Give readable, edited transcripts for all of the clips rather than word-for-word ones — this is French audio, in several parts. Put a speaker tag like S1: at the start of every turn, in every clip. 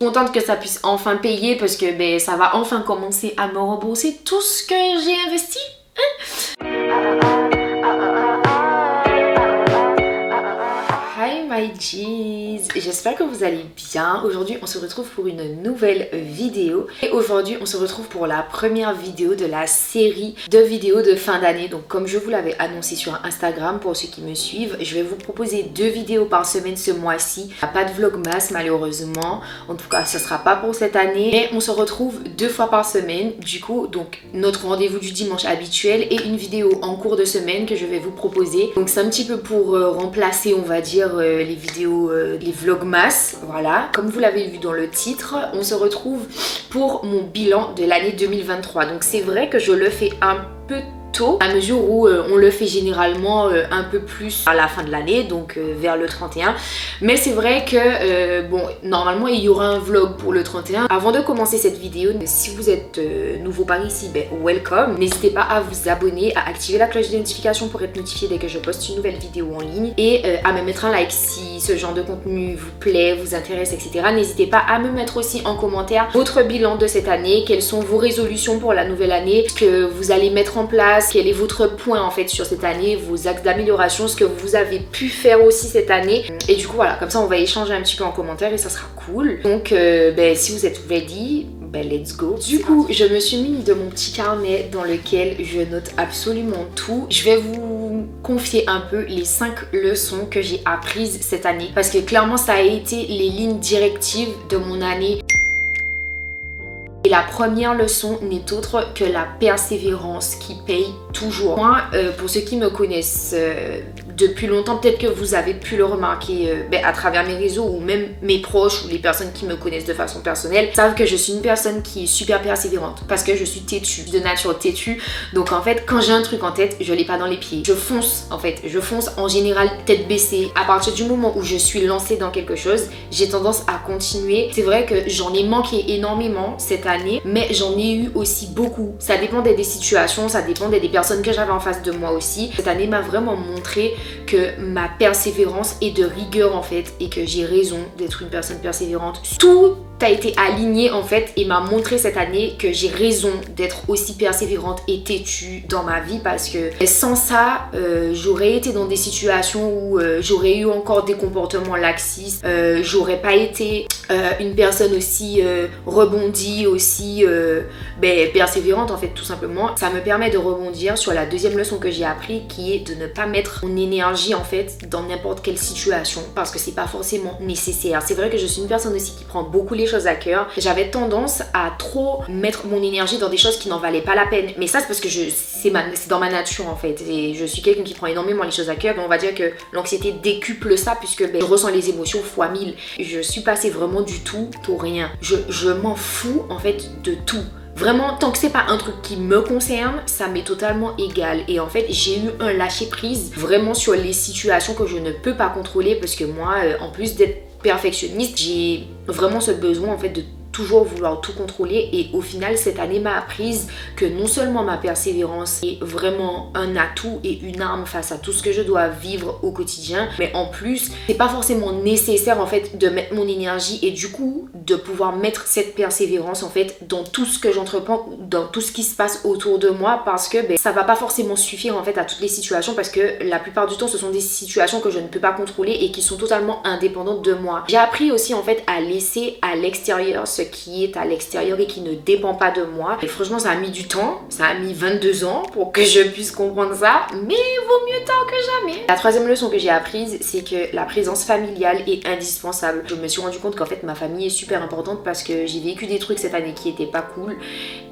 S1: Contente que ça puisse enfin payer parce que ben, ça va enfin commencer à me rembourser tout ce que j'ai investi. Hi my G's, j'espère que vous allez bien. Aujourd'hui on se retrouve pour une nouvelle vidéo et aujourd'hui on se retrouve pour la première vidéo de la série de vidéos de fin d'année. Donc comme je vous l'avais annoncé sur Instagram, pour ceux qui me suivent, je vais vous proposer 2 vidéos par semaine ce mois-ci. Il n'y a pas de vlogmas malheureusement, en tout cas ce sera pas pour cette année, mais on se retrouve 2 fois par semaine. Du coup donc notre rendez-vous du dimanche habituel et une vidéo en cours de semaine que je vais vous proposer. Donc c'est un petit peu pour remplacer, on va dire, les vidéos, les vlogmas, voilà. Comme vous l'avez vu dans le titre, on se retrouve pour mon bilan de l'année 2023. Donc c'est vrai que je le fais un peu tôt, à mesure où on le fait généralement un peu plus à la fin de l'année, donc vers le 31. Mais c'est vrai que bon, normalement il y aura un vlog pour le 31. Avant de commencer cette vidéo, si vous êtes nouveau par ici, ben welcome. N'hésitez pas à vous abonner, à activer la cloche de notification pour être notifié dès que je poste une nouvelle vidéo en ligne et à me mettre un like si ce genre de contenu vous plaît, vous intéresse, etc. N'hésitez pas à me mettre aussi en commentaire votre bilan de cette année, quelles sont vos résolutions pour la nouvelle année, ce que vous allez mettre en place, quel est votre point en fait sur cette année, vos axes d'amélioration, ce que vous avez pu faire aussi cette année. Et du coup voilà, comme ça on va échanger un petit peu en commentaire et ça sera cool. Donc ben, si vous êtes ready, ben let's go. Du coup je me suis mis de mon petit carnet dans lequel je note absolument tout. Je vais vous confier un peu les 5 leçons que j'ai apprises cette année parce que clairement ça a été les lignes directives de mon année. Et la première leçon n'est autre que la persévérance qui paye toujours. Moi, pour ceux qui me connaissent depuis longtemps, peut-être que vous avez pu le remarquer à travers mes réseaux ou même mes proches ou les personnes qui me connaissent de façon personnelle, savent que je suis une personne qui est super persévérante parce que je suis têtue, de nature têtue. Donc en fait, quand j'ai un truc en tête, je l'ai pas dans les pieds. Je fonce en fait, je fonce en général tête baissée. À partir du moment où je suis lancée dans quelque chose, j'ai tendance à continuer. C'est vrai que j'en ai manqué énormément cette année, mais j'en ai eu aussi beaucoup. Ça dépendait des situations, ça dépendait des personnes que j'avais en face de moi aussi. Cette année m'a vraiment montré que ma persévérance est de rigueur en fait et que j'ai raison d'être une personne persévérante. Tout a été aligné en fait et m'a montré cette année que j'ai raison d'être aussi persévérante et têtue dans ma vie parce que sans ça j'aurais été dans des situations où j'aurais eu encore des comportements laxistes, j'aurais pas été une personne aussi rebondie, aussi persévérante en fait tout simplement. Ça me permet de rebondir sur la deuxième leçon que j'ai appris qui est de ne pas mettre mon énergie en fait dans n'importe quelle situation parce que c'est pas forcément nécessaire. C'est vrai que je suis une personne aussi qui prend beaucoup les choses à cœur. J'avais tendance à trop mettre mon énergie dans des choses qui n'en valaient pas la peine. Mais ça c'est parce que c'est dans ma nature en fait. Et je suis quelqu'un qui prend énormément les choses à cœur. Mais on va dire que l'anxiété décuple ça puisque je ressens les émotions fois 1000. Je suis passée vraiment du tout au rien. Je m'en fous en fait de tout. Vraiment, tant que c'est pas un truc qui me concerne, ça m'est totalement égal. Et en fait, j'ai eu un lâcher prise vraiment sur les situations que je ne peux pas contrôler parce que moi, en plus d'être perfectionniste, j'ai vraiment ce besoin en fait de toujours vouloir tout contrôler et au final cette année m'a apprise que non seulement ma persévérance est vraiment un atout et une arme face à tout ce que je dois vivre au quotidien, mais en plus c'est pas forcément nécessaire en fait de mettre mon énergie et du coup de pouvoir mettre cette persévérance en fait dans tout ce que j'entreprends, dans tout ce qui se passe autour de moi parce que ça va pas forcément suffire en fait à toutes les situations parce que la plupart du temps ce sont des situations que je ne peux pas contrôler et qui sont totalement indépendantes de moi. J'ai appris aussi en fait à laisser à l'extérieur ce qui est à l'extérieur et qui ne dépend pas de moi. Et franchement ça a mis du temps, ça a mis 22 ans pour que je puisse comprendre ça, mais vaut mieux tard que jamais. La troisième leçon que j'ai apprise, c'est que la présence familiale est indispensable. Je me suis rendu compte qu'en fait ma famille est super importante parce que j'ai vécu des trucs cette année qui étaient pas cool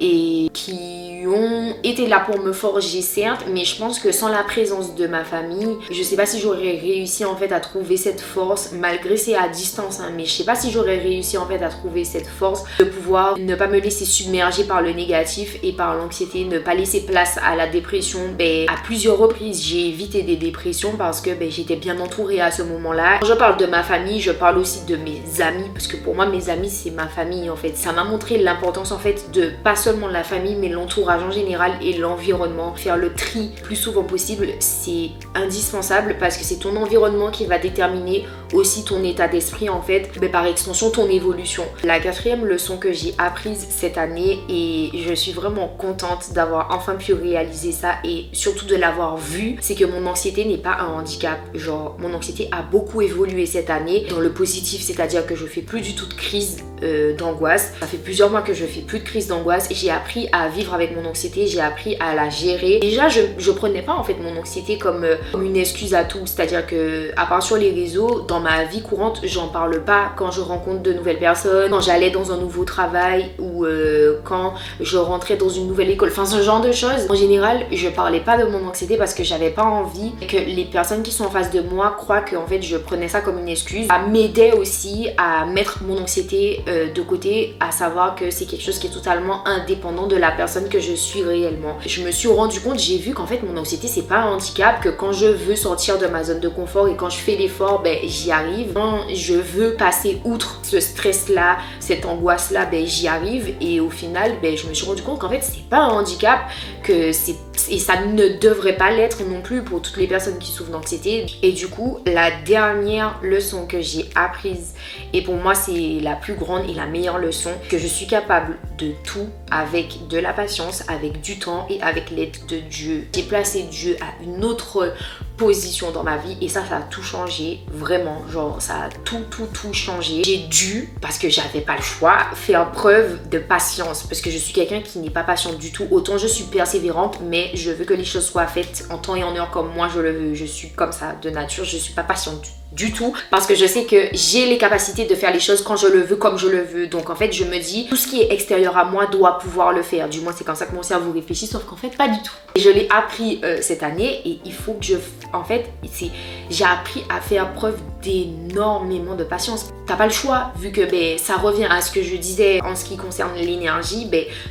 S1: et qui ont été là pour me forger certes, mais je pense que sans la présence de ma famille, je sais pas si j'aurais réussi en fait à trouver cette force malgré c'est à distance, hein, mais je sais pas si j'aurais réussi en fait à trouver cette force force de pouvoir ne pas me laisser submerger par le négatif et par l'anxiété, ne pas laisser place à la dépression. À plusieurs reprises, j'ai évité des dépressions parce que j'étais bien entourée à ce moment-là. Quand je parle de ma famille, je parle aussi de mes amis, parce que pour moi, mes amis, c'est ma famille en fait. Ça m'a montré l'importance en fait de pas seulement la famille, mais l'entourage en général et l'environnement. Faire le tri le plus souvent possible, c'est indispensable parce que c'est ton environnement qui va déterminer aussi ton état d'esprit en fait, mais par extension ton évolution. La quatrième leçon que j'ai apprise cette année, et je suis vraiment contente d'avoir enfin pu réaliser ça et surtout de l'avoir vu, c'est que mon anxiété n'est pas un handicap. Genre mon anxiété a beaucoup évolué cette année dans le positif, c'est-à-dire que je fais plus du tout de crise d'angoisse. Ça fait plusieurs mois que je fais plus de crise d'angoisse et j'ai appris à vivre avec mon anxiété, j'ai appris à la gérer. Déjà je prenais pas en fait mon anxiété comme une excuse à tout, c'est-à-dire que à part sur les réseaux, dans ma vie courante, j'en parle pas quand je rencontre de nouvelles personnes, quand j'allais dans un nouveau travail ou quand je rentrais dans une nouvelle école, enfin ce genre de choses. En général, je parlais pas de mon anxiété parce que j'avais pas envie que les personnes qui sont en face de moi croient que en fait je prenais ça comme une excuse. Ça m'aidait aussi à mettre mon anxiété de côté, à savoir que c'est quelque chose qui est totalement indépendant de la personne que je suis réellement. Je me suis rendu compte, j'ai vu qu'en fait mon anxiété c'est pas un handicap, que quand je veux sortir de ma zone de confort et quand je fais l'effort, j'y arrive. Quand je veux passer outre ce stress là, cette angoisse là, j'y arrive. Et au final je me suis rendu compte qu'en fait c'est pas un handicap, que c'est, et ça ne devrait pas l'être non plus pour toutes les personnes qui souffrent d'anxiété. Et du coup la dernière leçon que j'ai apprise, et pour moi c'est la plus grande et la meilleure leçon, que je suis capable de tout avec de la patience, avec du temps et avec l'aide de Dieu. J'ai placé Dieu à une autre position dans ma vie et ça a tout changé, vraiment, genre ça a tout changé. J'ai dû, parce que j'avais pas le choix, faire preuve de patience parce que je suis quelqu'un qui n'est pas patiente du tout. Autant je suis persévérante, mais je veux que les choses soient faites en temps et en heure comme moi je le veux. Je suis comme ça de nature, je suis pas patiente du tout parce que je sais que j'ai les capacités de faire les choses quand je le veux, comme je le veux. Donc en fait je me dis tout ce qui est extérieur à moi doit pouvoir le faire, du moins c'est comme ça que mon cerveau réfléchit, sauf qu'en fait pas du tout. Et je l'ai appris cette année et il faut que j'ai appris à faire preuve d'énormément de patience. T'as pas le choix vu que ça revient à ce que je disais en ce qui concerne l'énergie,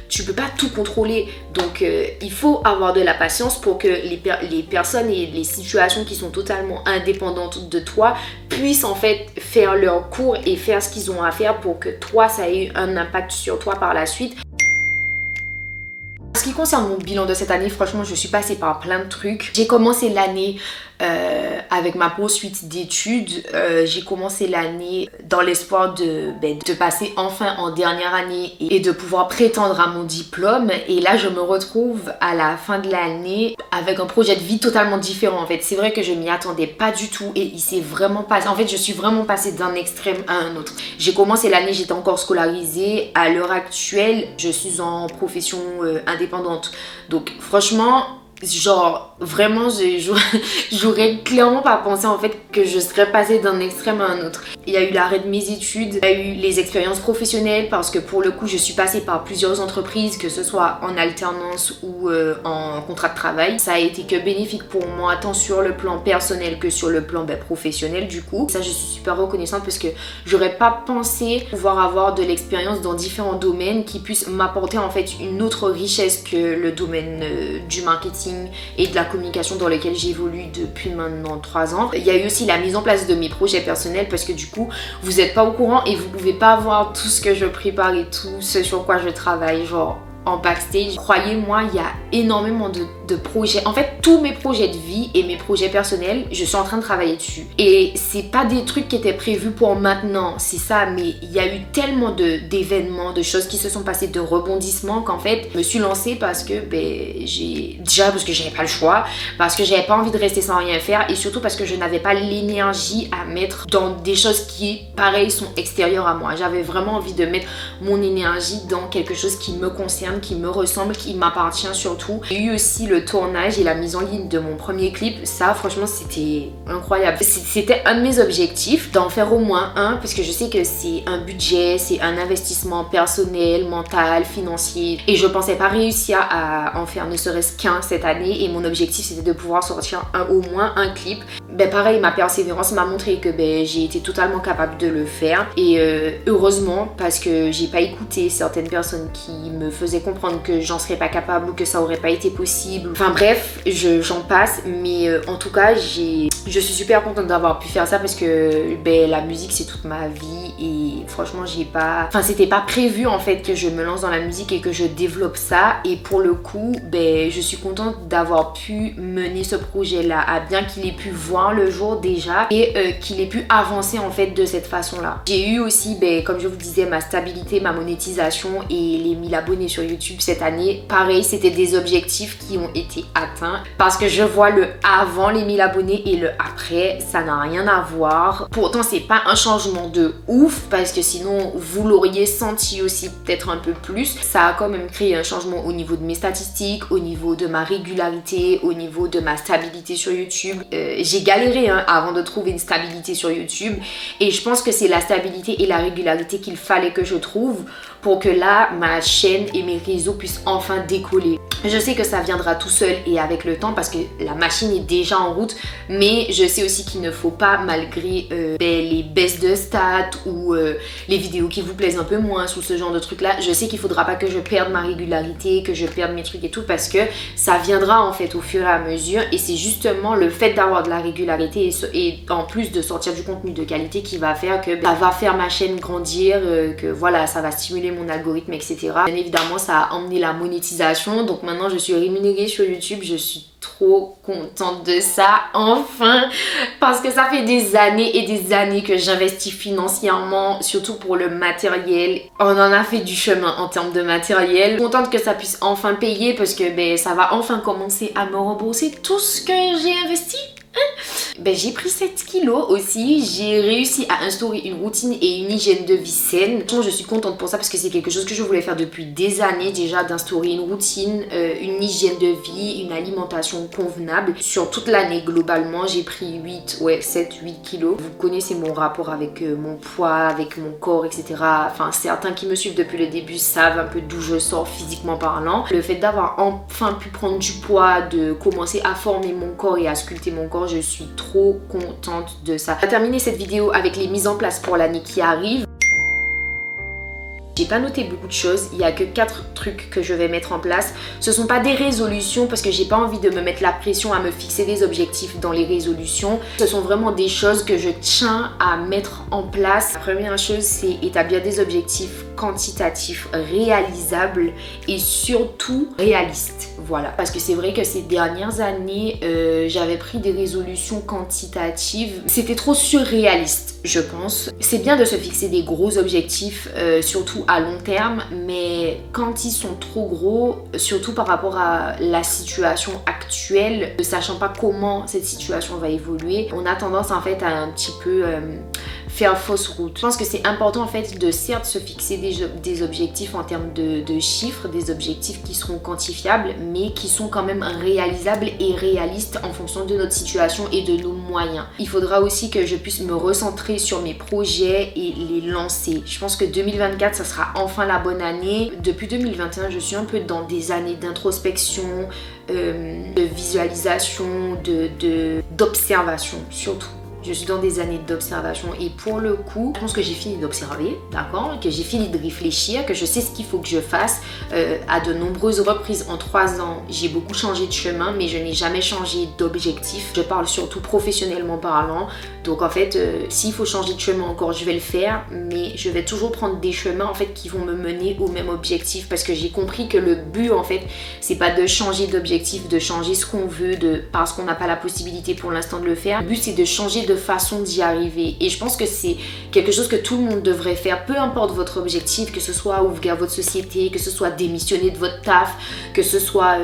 S1: tu peux pas tout contrôler, donc il faut avoir de la patience pour que les personnes et les situations qui sont totalement indépendantes de toi puissent en fait faire leur cours et faire ce qu'ils ont à faire pour que toi ça ait un impact sur toi par la suite. En ce qui concerne mon bilan de cette année, franchement je suis passée par plein de trucs. J'ai commencé l'année avec ma poursuite d'études. J'ai commencé l'année dans l'espoir de passer enfin en dernière année et de pouvoir prétendre à mon diplôme. Et là je me retrouve à la fin de l'année avec un projet de vie totalement différent en fait. C'est vrai que je m'y attendais pas du tout et il s'est vraiment passé. En fait je suis vraiment passée d'un extrême à un autre. J'ai commencé l'année, j'étais encore scolarisée. À l'heure actuelle je suis en profession indépendante. Donc franchement, genre vraiment j'aurais clairement pas pensé en fait que je serais passée d'un extrême à un autre. Il y a eu l'arrêt de mes études, il y a eu les expériences professionnelles parce que pour le coup je suis passée par plusieurs entreprises, que ce soit en alternance ou en contrat de travail. Ça a été que bénéfique pour moi tant sur le plan personnel que sur le plan professionnel du coup. Ça je suis super reconnaissante parce que j'aurais pas pensé pouvoir avoir de l'expérience dans différents domaines qui puissent m'apporter en fait une autre richesse que le domaine du marketing et de la communication dans lequel j'évolue depuis maintenant 3 ans. Il y a eu aussi la mise en place de mes projets personnels parce que du coup vous n'êtes pas au courant et vous pouvez pas voir tout ce que je prépare et tout ce sur quoi je travaille genre en backstage. Croyez-moi, il y a énormément de projets. En fait, tous mes projets de vie et mes projets personnels, je suis en train de travailler dessus. Et c'est pas des trucs qui étaient prévus pour maintenant, c'est ça, mais il y a eu tellement d'événements, de choses qui se sont passées, de rebondissements qu'en fait, je me suis lancée parce que parce que j'avais pas le choix, parce que j'avais pas envie de rester sans rien faire et surtout parce que je n'avais pas l'énergie à mettre dans des choses qui, pareil, sont extérieures à moi. J'avais vraiment envie de mettre mon énergie dans quelque chose qui me concerne, qui me ressemble, qui m'appartient surtout. J'ai eu aussi le tournage et la mise en ligne de mon premier clip. Ça franchement c'était incroyable. C'était un de mes objectifs d'en faire au moins un parce que je sais que c'est un budget, c'est un investissement personnel, mental, financier et je pensais pas réussir à en faire ne serait-ce qu'un cette année et mon objectif c'était de pouvoir sortir au moins un clip. ben pareil, ma persévérance m'a montré que ben, j'ai été totalement capable de le faire. Et heureusement, parce que j'ai pas écouté certaines personnes qui me faisaient comprendre que j'en serais pas capable ou que ça aurait pas été possible. Enfin bref, j'en passe, mais en tout cas, je suis super contente d'avoir pu faire ça parce que ben, la musique c'est toute ma vie et franchement c'était pas prévu en fait que je me lance dans la musique et que je développe ça, et pour le coup ben, je suis contente d'avoir pu mener ce projet là à bien, qu'il ait pu voir le jour déjà et qu'il ait pu avancer en fait de cette façon là. J'ai eu aussi ben, comme je vous disais, ma stabilité, ma monétisation et les 1000 abonnés sur YouTube cette année. Pareil, c'était des objectifs qui ont été atteints parce que je vois le avant les 1000 abonnés et le après, ça n'a rien à voir. Pourtant c'est pas un changement de ouf parce que sinon vous l'auriez senti aussi peut-être un peu plus. Ça a quand même créé un changement au niveau de mes statistiques, au niveau de ma régularité, au niveau de ma stabilité sur YouTube. J'ai galéré hein, avant de trouver une stabilité sur YouTube et je pense que c'est la stabilité et la régularité qu'il fallait que je trouve pour que là ma chaîne et mes réseaux puissent enfin décoller. Je sais que ça viendra tout seul et avec le temps parce que la machine est déjà en route, mais je sais aussi qu'il ne faut pas, malgré les baisses de stats ou les vidéos qui vous plaisent un peu moins ou ce genre de trucs là, je sais qu'il faudra pas que je perde ma régularité, que je perde mes trucs et tout, parce que ça viendra en fait au fur et à mesure, et c'est justement le fait d'avoir de la régularité et en plus de sortir du contenu de qualité qui va faire que ça va faire ma chaîne grandir, que voilà, ça va stimuler mon algorithme, etc. Bien évidemment, ça a emmené la monétisation, donc maintenant je suis rémunérée sur YouTube, je suis trop contente de ça, enfin, parce que ça fait des années et des années que j'investis financièrement, surtout pour le matériel. On en a fait du chemin en termes de matériel. Contente que ça puisse enfin payer parce que ben, ça va enfin commencer à me rembourser tout ce que j'ai investi. Ben, j'ai pris 7 kilos aussi, j'ai réussi à instaurer une routine et une hygiène de vie saine. Je suis contente pour ça parce que c'est quelque chose que je voulais faire depuis des années déjà, d'instaurer une routine, une hygiène de vie, une alimentation convenable. Sur toute l'année globalement, j'ai pris 7, 8 kilos. Vous connaissez mon rapport avec mon poids, avec mon corps, etc. Enfin, certains qui me suivent depuis le début savent un peu d'où je sors physiquement parlant. Le fait d'avoir enfin pu prendre du poids, de commencer à former mon corps et à sculpter mon corps, je suis trop contente de ça. On va terminer cette vidéo avec les mises en place pour l'année qui arrive. J'ai pas noté beaucoup de choses, il n'y a que 4 trucs que je vais mettre en place. Ce sont pas des résolutions parce que j'ai pas envie de me mettre la pression à me fixer des objectifs dans les résolutions. Ce sont vraiment des choses que je tiens à mettre en place. La première chose, c'est établir des objectifs quantitatifs, réalisables et surtout réalistes. Voilà, parce que c'est vrai que ces dernières années, j'avais pris des résolutions quantitatives. C'était trop surréaliste, je pense. C'est bien de se fixer des gros objectifs, surtout à long terme, mais quand ils sont trop gros, surtout par rapport à la situation actuelle, ne sachant pas comment cette situation va évoluer, on a tendance en fait à un petit peu faire fausse route. Je pense que c'est important en fait de certes se fixer des objectifs en termes de chiffres, des objectifs qui seront quantifiables, mais qui sont quand même réalisables et réalistes en fonction de notre situation et de nos moyens. Il faudra aussi que je puisse me recentrer sur mes projets et les lancer. Je pense que 2024, ça sera enfin la bonne année. Depuis 2021, je suis un peu dans des années d'introspection, de visualisation, d'observation surtout. Je suis dans des années d'observation et pour le coup, je pense que j'ai fini d'observer, d'accord, que j'ai fini de réfléchir, que je sais ce qu'il faut que je fasse. À de nombreuses reprises en 3 ans, j'ai beaucoup changé de chemin, mais je n'ai jamais changé d'objectif. Je parle surtout professionnellement parlant. Donc en fait, s'il faut changer de chemin encore, je vais le faire, mais je vais toujours prendre des chemins en fait qui vont me mener au même objectif, parce que j'ai compris que le but en fait, c'est pas de changer d'objectif, de changer ce qu'on veut, parce qu'on n'a pas la possibilité pour l'instant de le faire. Le but c'est de changer de façon d'y arriver, et je pense que c'est quelque chose que tout le monde devrait faire, peu importe votre objectif, que ce soit ouvrir votre société, que ce soit démissionner de votre taf, que ce soit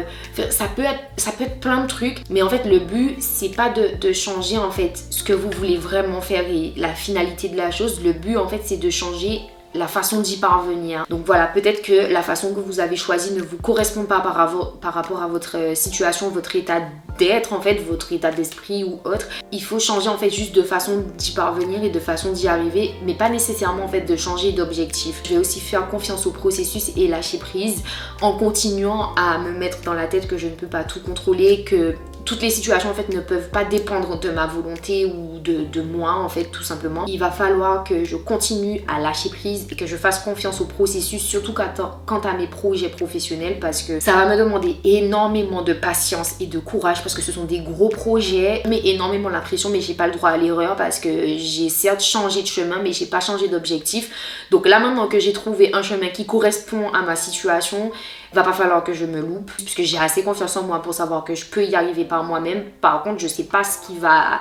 S1: ça peut être plein de trucs, mais en fait le but c'est pas de changer en fait ce que vous voulez vraiment faire et la finalité de la chose. Le but en fait c'est de changer la façon d'y parvenir. Donc voilà, peut-être que la façon que vous avez choisie ne vous correspond pas par rapport à votre situation, votre état d'être en fait, votre état d'esprit ou autre. Il faut changer en fait juste de façon d'y parvenir et de façon d'y arriver, mais pas nécessairement en fait de changer d'objectif. Je vais aussi faire confiance au processus et lâcher prise en continuant à me mettre dans la tête que je ne peux pas tout contrôler, que toutes les situations en fait ne peuvent pas dépendre de ma volonté ou de moi en fait, tout simplement. Il va falloir que je continue à lâcher prise et que je fasse confiance au processus, surtout quant à mes projets professionnels, parce que ça va me demander énormément de patience et de courage, parce que ce sont des gros projets, mais énormément l'impression, mais j'ai pas le droit à l'erreur, parce que j'ai certes changé de chemin, mais j'ai pas changé d'objectif. Donc là maintenant que j'ai trouvé un chemin qui correspond à ma situation, va pas falloir que je me loupe, puisque j'ai assez confiance en moi pour savoir que je peux y arriver par moi-même. Par contre, je sais pas ce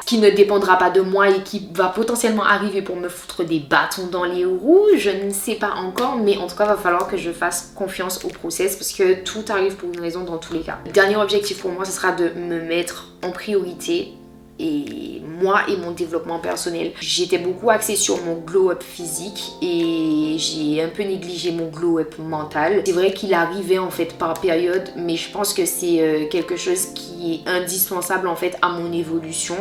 S1: qui ne dépendra pas de moi et qui va potentiellement arriver pour me foutre des bâtons dans les roues. Je ne sais pas encore, mais en tout cas, va falloir que je fasse confiance au process, parce que tout arrive pour une raison dans tous les cas. Le dernier objectif pour moi, ce sera de me mettre en priorité. Et moi et mon développement personnel, j'étais beaucoup axée sur mon glow-up physique et j'ai un peu négligé mon glow-up mental. C'est vrai qu'il arrivait en fait par période, mais je pense que c'est quelque chose qui est indispensable en fait à mon évolution,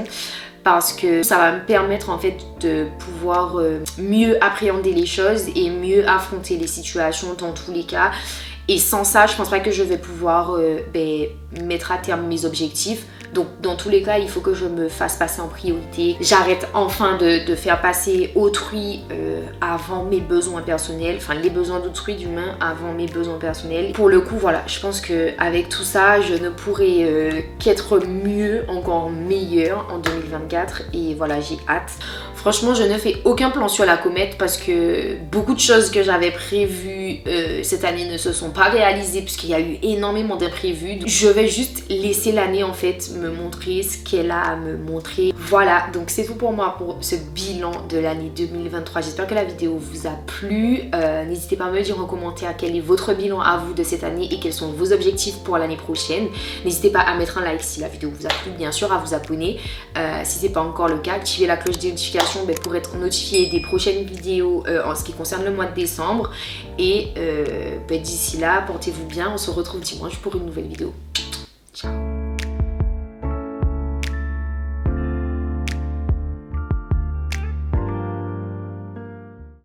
S1: parce que ça va me permettre en fait de pouvoir mieux appréhender les choses et mieux affronter les situations dans tous les cas. Et sans ça, je pense pas que je vais pouvoir mettre à terme mes objectifs. Donc dans tous les cas, il faut que je me fasse passer en priorité. J'arrête enfin de faire passer autrui avant mes besoins personnels, enfin les besoins d'autrui d'humain avant mes besoins personnels. Pour le coup, voilà, je pense qu'avec tout ça, je ne pourrai qu'être mieux, encore meilleure en 2024. Et voilà, j'ai hâte. Franchement, je ne fais aucun plan sur la comète, parce que beaucoup de choses que j'avais prévues cette année ne se sont pas réalisées, puisqu'il y a eu énormément d'imprévus. Je vais juste laisser l'année en fait me montrer ce qu'elle a à me montrer. Voilà, donc c'est tout pour moi pour ce bilan de l'année 2023. J'espère que la vidéo vous a plu. N'hésitez pas à me dire en commentaire quel est votre bilan à vous de cette année et quels sont vos objectifs pour l'année prochaine. N'hésitez pas à mettre un like si la vidéo vous a plu, bien sûr, à vous abonner si ce n'est pas encore le cas, activez la cloche des notifications pour être notifié des prochaines vidéos en ce qui concerne le mois de décembre. Et d'ici là, portez-vous bien, on se retrouve dimanche pour une nouvelle vidéo.